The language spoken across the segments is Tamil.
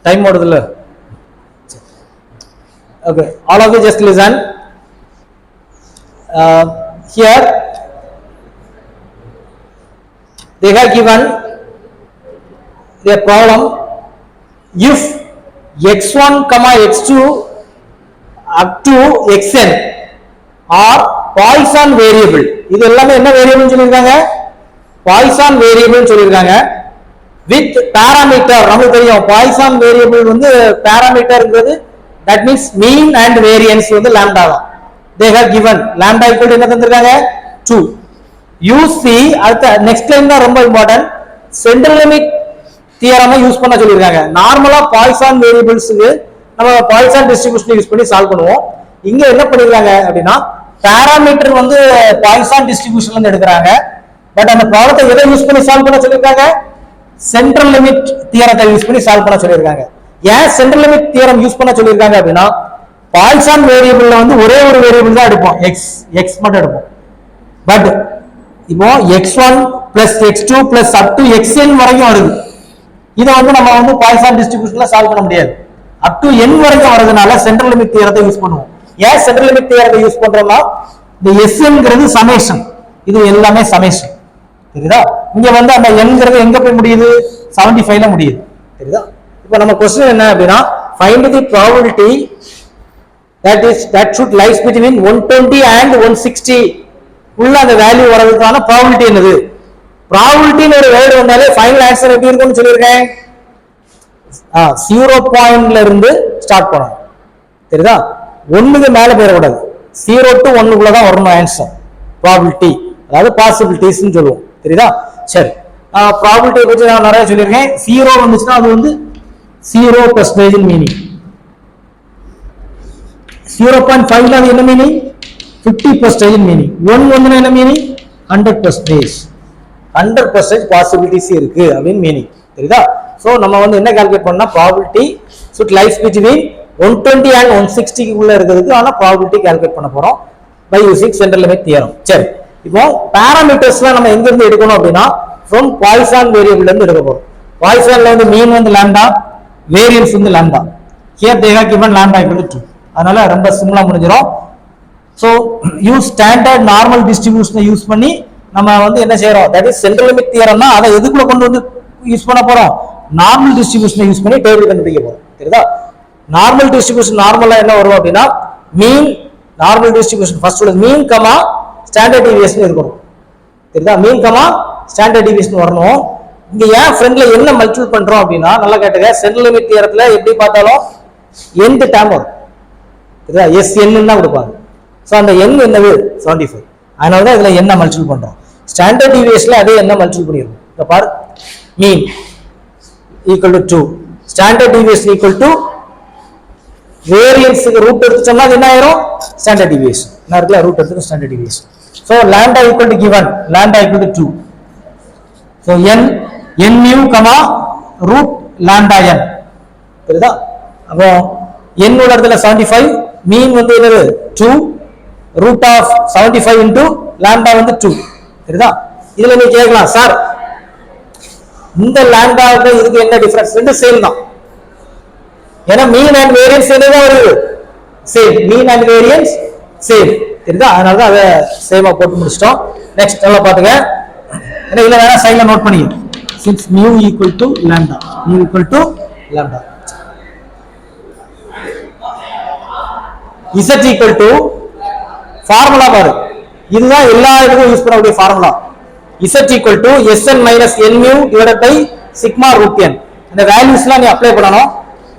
time module. Okay, all of you just listen. Here they have given a problem. If x1 comma x2 up to xn are Poisson variable, இது எல்லாமே என்ன வேரியபிள் சொல்லிருக்காங்க? Poisson variable சொல்லிருக்காங்க. With parameter, நமக்கு தெரியும் Poisson variable வந்து parameterங்கிறது that means mean and variance வந்து lambda தான். They have given lambda equal to என்ன தந்திருக்காங்க? 2. Use the அடுத்த next line தான் ரொம்ப important. Central limit theorem use பண்ண சொல்லிருக்காங்க. நார்மலா Poisson variablesக்கு நம்ம Poisson distribution யூஸ் பண்ணி சால்வ் பண்ணுவோம். இங்க என்ன பண்ணிருக்காங்க அப்படினா parameter வந்து Poisson distributionல இருந்து எடுக்கறாங்க. பட் அந்த ப்ராப்ளத்தை எதை யூஸ் பண்ணி சால்வ் பண்ண சொல்லிருக்காங்க? சென்ட்ரல் லிமிட் தியரத்தை யூஸ் பண்ணி சால்வ் பண்ண சொல்லிருக்காங்க. ஏன் சென்ட்ரல் லிமிட் தியரம் யூஸ் பண்ண சொல்லிருக்காங்க அப்படினா Poisson வேரியபிள்ல வந்து ஒரே ஒரு வேரியபிள் தான் எடுப்போம், x மட்டும் எடுப்போம். பட் இப்போ x1 x2 up to xn வரைக்கும் வருது. இத வந்து நம்ம வந்து Poisson distributionல சால்வ் பண்ண முடியாது. up to n வரைக்கும் வரதுனால சென்ட்ரல் லிமிட் தியரத்தை யூஸ் பண்ணுவோம். ஏன் சென்ட்ரல் லிமிட் தியரத்தை யூஸ் பண்றோம்னா இந்த snங்கிறது சமேஷன், இது எல்லாமே சமேஷன். தெரியுதா? இங்க வந்து அந்த nங்கிறது எங்க போய் முடியுது? 75 ல முடியுது. தெரியுதா? இப்போ நம்ம क्वेश्चन என்ன அப்படினா find the probability that should lies between 120 and 160 உள்ள அந்த வேல்யூ வரதுக்கான probability என்னது? probability ஒரு வேர்ட் வந்தாலே ஃபைனல் ஆன்சர் எப்படி இருக்கும்னு சொல்லிருக்கேன். 0 பாயிண்ட்ல இருந்து ஸ்டார்ட் பண்ணணும். தெரியுதா? 1க்கு மேல போயிட கூடாது. 0 to 1 குள்ள தான் வரணும் ஆன்சர். probability அதாவது possibilities னு சொல்லுவோம். தெரியுதா? சரி, probability பத்தி நான் நிறைய சொல்லிருக்கேன். 0 வந்துச்சுனா அது வந்து 0% இன் மீனிங். 0.5 ல என்ன மீனிங்? 50% இன் மீனிங். 1 வந்துனா என்ன மீனிங்? 100%. 100% பாசிபிலிட்டிஸ் இருக்கு அப்படினு மீனிங். தெரியுதா? சோ நம்ம வந்து என்ன கால்குலேட் பண்ணா probability should lies between 120 and 160 குள்ள இருக்குதுக்கு ஆனா probability கால்குலேட் பண்ண போறோம் by using central limit theorem. சரி, இப்போ பாராமீட்டர்ஸ்லாம் நம்ம எங்க இருந்து எடுக்கணும் அப்படினா from Poisson variable இருந்து எடுக்க போறோம். Poissonல வந்து mean வந்து lambda, variance வந்து lambda. Here they have given lambda equal to 2. அதனால ரொம்ப சிம்பிளா முடிஞ்சிரும். So use standard normal distribution use பண்ணி நம்ம வந்து என்ன செய்றோம்? that is central limit theorem னா அதை எதுக்குள்ள கொண்டு வந்து யூஸ் பண்ண போறோம்? நார்மல் டிஸ்ட்ரிபியூஷனை யூஸ் பண்ணி டேபிள் கண்டுபிடிக்க போறோம். தெரியுதா? நார்மல் டிஸ்ட்ரிபியூஷன் நார்மலா என்ன வரும் அப்படினா மீன் நார்மல் டிஸ்ட்ரிபியூஷன் ஃபர்ஸ்ட் உள்ள மீன் கமா ஸ்டாண்டர்ட் டீவியேஷன் இருக்கணும். தெரியுதா? மீன் கமா ஸ்டாண்டர்ட் டீவியேஷன் வரணும். இங்க ஏன் ஃப்ரண்ட்ல என்ன மல்டிபிள் பண்றோம் அப்படினா நல்லா கேட்டுங்க. சென்ட்ரல் லிமிட் தியரத்துல எப்படி பார்த்தாலும் nth டேர்ம் வரும். தெரியுதா? sn ன்னு தான் கொடுப்பாங்க. சோ அந்த n என்னது? 75. அதனால தான் இதுல என்ன மல்டிபிள் பண்றோம். ஸ்டாண்டர்ட் டீவியேஷன்ல அதே என்ன மல்டிபிள் பண்ணிருக்கோம். இங்க பாரு, மீன் equal to 2, standard deviation equal to variance க்கு ரூட் எடுத்துட்டோம்னா என்ன ஆயிரும்? Standard deviation. நான் இருக்குல ரூட் எடுத்து standard deviation. So lambda equal to given, lambda equal to 2. So n mu comma root lambda n. தெரியுதா? அப்போ n உள்ள இடத்துல 75, மீன் வந்து என்னது? 2, root of 75 into lambda வந்து 2. தெரியுதா? இதுல நீ கேட்கலாம், சார் இந்த lambdaவுக்கு இதுக்கு என்ன டிஃபரன்ஸ்? ரெண்டு சேம் தான். ஏன்னா மீன் அண்ட் வேரியன்ஸ் என்னதான் வருது? Same. Mean and variance same. தெரியுதா? அதனால தான் அதை சேமா போட்டு முடிச்சிட்டோம். நெக்ஸ்ட் நல்லா பாத்துங்க. ஏன்னா இதுல வேணா சைடுல நோட் பண்ணிக்க. since mu equal to lambda, mu equal to lambda, z equal to formula பாரு. இதுதான் எல்லா இதுக்கும் யூஸ் பண்ணக்கூடிய formula. z equal to sn minus n mu divided by sigma root n. இந்த வேல்யூஸ்லாம் நீ அப்ளை பண்ணனும்.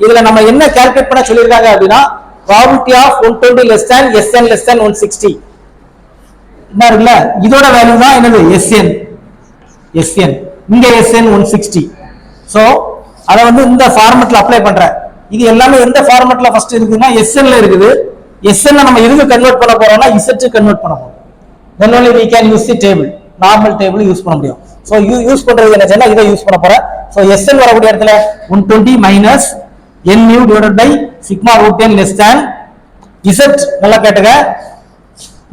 இதுல நம்ம என்ன கால்குலேட் பண்ண சொல்லிருக்காங்க அப்படினா probability of 120 less than sn less than 160. என்ன இருக்குல? இதோட வேல்யூ தான் என்னது? sn. இங்க sn 160. சோ அத வந்து இந்த ஃபார்மட்ல அப்ளை பண்றேன். இது எல்லாமே எந்த ஃபார்மட்ல ஃபர்ஸ்ட் இருக்குன்னா sn ல இருக்குது. sn நம்ம எதுக்கு கன்வர்ட் பண்ண போறோம்னா z க்கு கன்வர்ட் பண்ண போறோம். then only we can use the table, normal table use பண்ண முடியும். சோ யூஸ் பண்றது என்ன சொன்னா இத யூஸ் பண்ண போறேன். சோ sn வரக்கூடிய இடத்துல 120 minus n mu divided by sigma root n less than z. நல்லா கேட்டுங்க.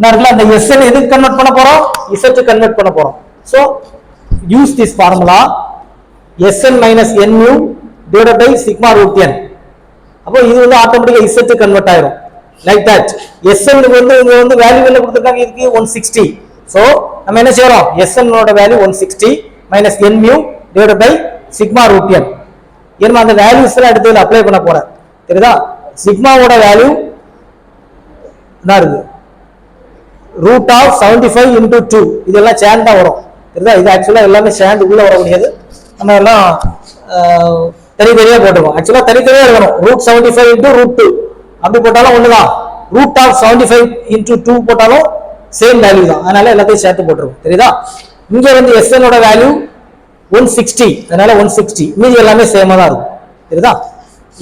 நான் இருக்குல அந்த sn எதுக்கு கன்வர்ட் பண்ண போறோம்? z க்கு கன்வர்ட் பண்ண போறோம். So use this formula sn minus n mu divided by sigma root n. அப்போ இது வந்து ஆட்டோமேட்டிக்கா z கன்வெர்ட் ஆயிரும் லைக் தட். Sn வந்து இங்க வந்து வேல்யூ என்ன கொடுத்திருக்காங்க இதுக்கு 160. சோ நம்ம என்ன செய்றோம் Sn ஓட value 160 minus n mu divided by sigma root n. ஏன்னா அந்த வேல்யூஸ் எல்லாம் எடுத்து அப்ளை பண்ண போறேன் தெரியுதா. சிக்மாவோட வேல்யூ என்ன இருக்கு ரூட் ஆஃப் 75 into 2 இதெல்லாம் சேர்ந்தா வரும் தெரியுதா. இது ஆக்சுவலா எல்லாமே சேர்ந்து உள்ள வர முடியாது, நம்ம எல்லாம் தனித்தனியா போட்டுருவோம். ஆக்சுவலா தனித்தனியா இருக்கணும். ரூட் 75 into root 2 அப்படி போட்டாலும் ஒண்ணுதான், ரூட் ஆஃப் 75 into 2 போட்டாலும் சேம் வேல்யூ தான். அதனால எல்லாத்தையும் சேர்த்து போட்டுருவோம் தெரியுதா. இங்க வந்து Sn ஓட வேல்யூ 160, அதனால 160, மீதி எல்லாமே சேமா தான் இருக்கும் தெரியுதா.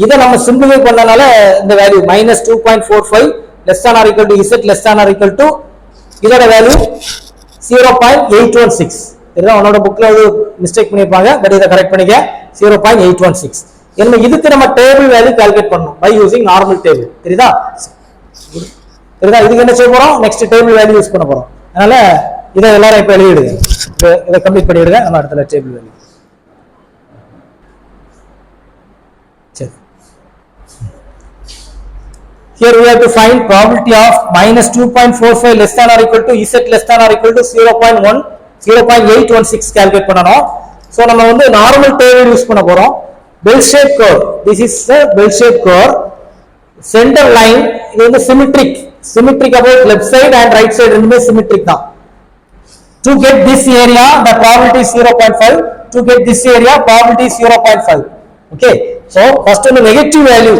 இதை நம்ம சிம்பிளிஃபை பண்ணனால இந்த value -2.45 less than or equal to z less than or equal to இதோட வேல்யூ 0.816 தெரியுதா. உன்னோட புக்ல ஒரு மிஸ்டேக் பண்ணிருப்பாங்க, பட் இதை கரெக்ட் பண்ணிக்க 0.816. என்ன இதுக்கு நம்ம டேபிள் வேல்யூ கால்குலேட் பண்ணணும் பை யூசிங் நார்மல் டேபிள் தெரியுதா. தெரியுதா இதுக்கு என்ன செய்ய போறோம், நெக்ஸ்ட் டேபிள் வேல்யூ யூஸ் பண்ண போறோம். அதனால இதை எல்லாரும் இப்ப எழுதிடுங்க, இதை கம்ப்ளீட் பண்ணிடுங்க. நம்ம அடுத்த டேபிள் வேல்யூ சரி. Here we have to find probability of -2.45 less than or equal to z less than or equal to 0.816 calculate பண்ணனும். சோ நம்ம வந்து நார்மல் டேபிள் யூஸ் பண்ண போறோம். bell shaped curve, this is the bell shaped curve. center line இது வந்து symmetric about left side and right side ரெண்டுமே symmetric தான். to get this area the probability is 0.5, to get this area probability is 0.5. okay, so first one negative value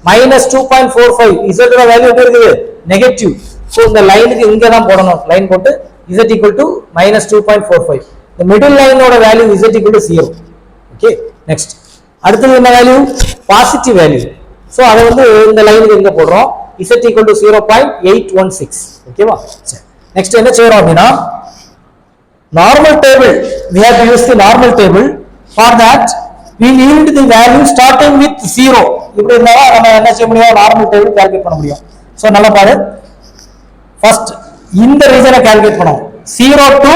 -2.45 z ஓட வேல்யூ எப்படி இருக்குது நெகட்டிவ். சோ இந்த லைனுக்கு இங்க தான் போடணும், லைன் போட்டு z equal to -2.45. the middle line ஓட value z equal to 0. okay, next அடுத்து என்ன வேல்யூ பாசிட்டிவ் வேல்யூ. சோ அத வந்து இந்த லைனுக்கு இங்க போடுறோம் z equal to 0.816. ஓகேவா. சரி நெக்ஸ்ட் என்ன செய்றோம் அப்படினா normal table, we have to use the normal table. for that we need the value starting with 0. இப்படி இருந்தா நம்ம என்ன செய்ய முடியும், நார்மல் டேபிள் கால்குலேட் பண்ண முடியும். சோ நல்லா பாரு, ஃபர்ஸ்ட் இந்த ரீஜனை கால்குலேட் பண்ணுவோம். 0 to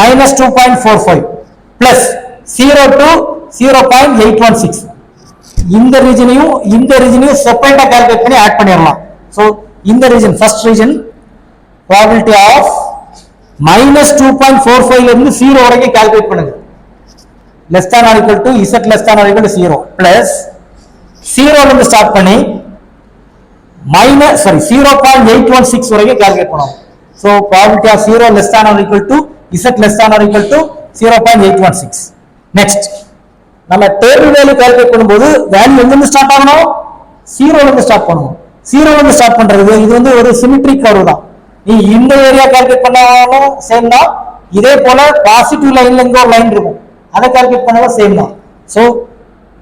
-2.45 plus 0 to 0.816. இந்த ரீஜனையும் செப்பரேட்டா கால்குலேட் பண்ணி ஆட் பண்ணிரலாம். சோ இந்த region first region probability of -2.45 ல இருந்து 0 வரைக்கும் கால்குலேட் பண்ணுங்க. less than or equal to z less than or equal to 0 plus 0 ல இருந்து ஸ்டார்ட் பண்ணி -0.816 வரைக்கும் கால்குலேட் பண்ணுவோம். So probability of 0 less than or equal to z less than or equal to 0.816. Next நம்ம டேபிள் வேல்யூ கால்குலேட் பண்ணும்போது வேல்யூ எங்க இருந்து ஸ்டார்ட் ஆகணும், 0 ல இருந்து ஸ்டார்ட் பண்ணணும். 0 ல இருந்து ஸ்டார்ட் பண்றது இது வந்து ஒரு சிமெட்ரிக் கர்வ் தான். நீ இந்த ஏரியா கால்குலேட் பண்ணாலும் சேம் தான், இதே போல பாசிட்டிவ் லைன்ல இங்க ஒரு லைன் இருக்கும், அதை கால்குலேட் பண்ணாலும் சேம் தான். சோ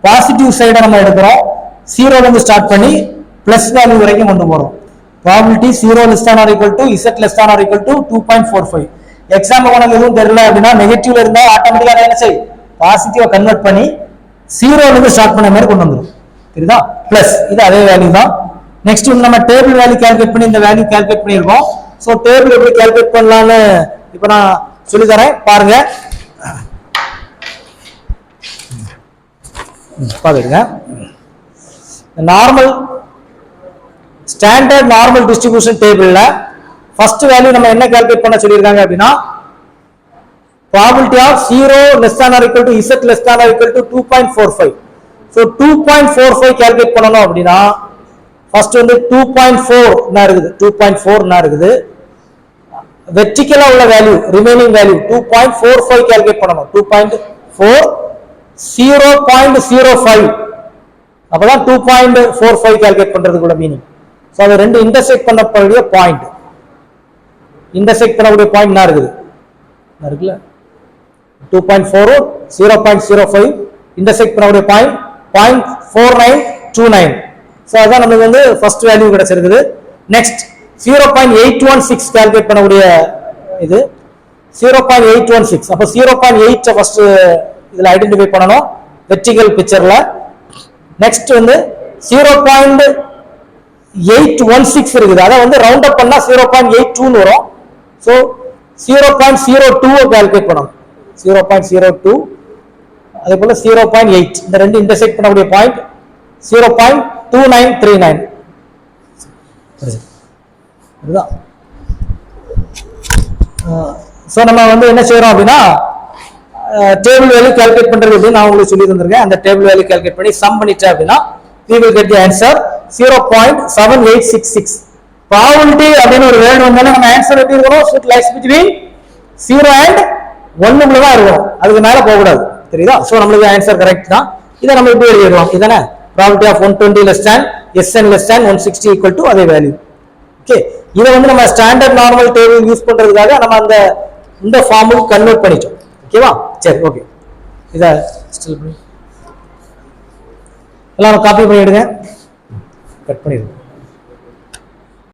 பாசிட்டிவ் சைடை நம்ம எடுக்கிறோம், 0 ல இருந்து ஸ்டார்ட் பண்ணி பிளஸ் வேல்யூ வரைக்கும் கொண்டு போறோம். probability 0 less than or equal to z less than or equal to 2.45. Example உனக்கு எதுவும் தெரியல அப்படின்னா நெகட்டிவ்ல இருந்தா ஆட்டோமேட்டிக்கா என்ன செய் பாசிட்டிவா கன்வெர்ட் பண்ணி 0 ல இருந்து ஸ்டார்ட் பண்ண மாதிரி கொண்டு வந்துரும் தெரியுதா. பிளஸ் இது அதே வேல்யூ தான். நெக்ஸ்ட் நம்ம டேபிள் வேல்யூ கால்குலேட் பண்ணி இந்த வேல்யூ கால்குலேட் பண்ணிருக்கோம். சோ டேபிள் எப்படி கால்குலேட் பண்ணலாம்னு இப்போ நான் சொல்லி தரேன் பாருங்க. பாருங்க, நார்மல் ஸ்டாண்டர்ட் நார்மல் டிஸ்ட்ரிபியூஷன் டேபிள்ல ஃபர்ஸ்ட் வேல்யூ நம்ம என்ன கால்குலேட் பண்ண சொல்லிருக்காங்க அப்படின்னா probability of 0 less than or equal to z less than or equal to 2.45. so 2.45 calculate பண்ணனும் அப்படினா ஃபர்ஸ்ட் வந்து 2.4 னா இருக்குது, 2.4 னா இருக்குது. வெர்டிகலா உள்ள வேல்யூ ரிமைனிங் வேல்யூ 2.45 கால்குலேட் பண்ணனும். 2.4 0.05 அப்பதான் 2.45 கால்குலேட் பண்றதுக்குள்ள மீனிங். சோ அது ரெண்டு இன்டர்செக்ட் பண்ணக்கூடிய பாயிண்ட், இன்டர்செக்ட் பண்ணக்கூடிய பாயிண்ட் என்ன இருக்குது இருக்குல்ல 2.4 0.05 இன்டர்செக்ட் பண்ணக்கூடிய பாயிண்ட் 0.4929. சோ அதான் நமக்கு வந்து ஃபர்ஸ்ட் வேல்யூ கிடைச்சிருக்குது. நெக்ஸ்ட் 0.816 கால்குலேட் பண்ணக்கூடிய இது 0.816. அப்ப 0.8 ஃபர்ஸ்ட் இதுல ஐடென்டிஃபை பண்ணனும் வெர்டிகல் பிக்சர்ல. நெக்ஸ்ட் வந்து 0.816 இருக்குது, அத வந்து ரவுண்ட் அப் பண்ணா 0.82 னு வரும். சோ 0.02 கால்குலேட் பண்ணனும். 0.02 அதே போல 0.8 இந்த ரெண்டு இன்டர்செக்ட் பண்ணக்கூடிய பாயிண்ட் 0.2939 இதுதான். ஸோ நம்ம வந்து என்ன செய்யறோம் அப்படின்னா டேபிள் வேல்யூ கால்குலேட் பண்றது அப்படின்னு நான் உங்களுக்கு சொல்லி தந்திருக்கேன். அந்த டேபிள் வேல்யூ கால்குலேட் பண்ணி சம் பண்ணிட்டேன் அப்படின்னா we will get the answer 0.7866. Probability அப்படின்னு ஒரு வேர்ட் வந்தாலும் நம்ம ஆன்சர் எப்படி இருக்கணும்? It lies between 0 and 1 குள்ள தான் இருக்கும், அதுக்கு மேல போக கூடாது. தெரியுதா? சோ நம்மளுக்கு ஆன்சர் கரெக்ட் தான். இதை நம்ம இப்படி எழுதிடலாம். இதானே probability of 120 less than SN less than 160 equal to அதே வேல்யூ. ஓகே, இதை வந்து நம்ம ஸ்டாண்டர்ட் நார்மல் டேபிள் யூஸ் பண்றதுக்காக நம்ம அந்த இந்த ஃபார்முக்கு கன்வெர்ட் பண்ணிட்டோம். ஓகேவா? சரி, ஓகே. இதை ஸ்டில் பண்ணி எல்லாம் காப்பி பண்ணிடுங்க, கட் பண்ணிடுங்க.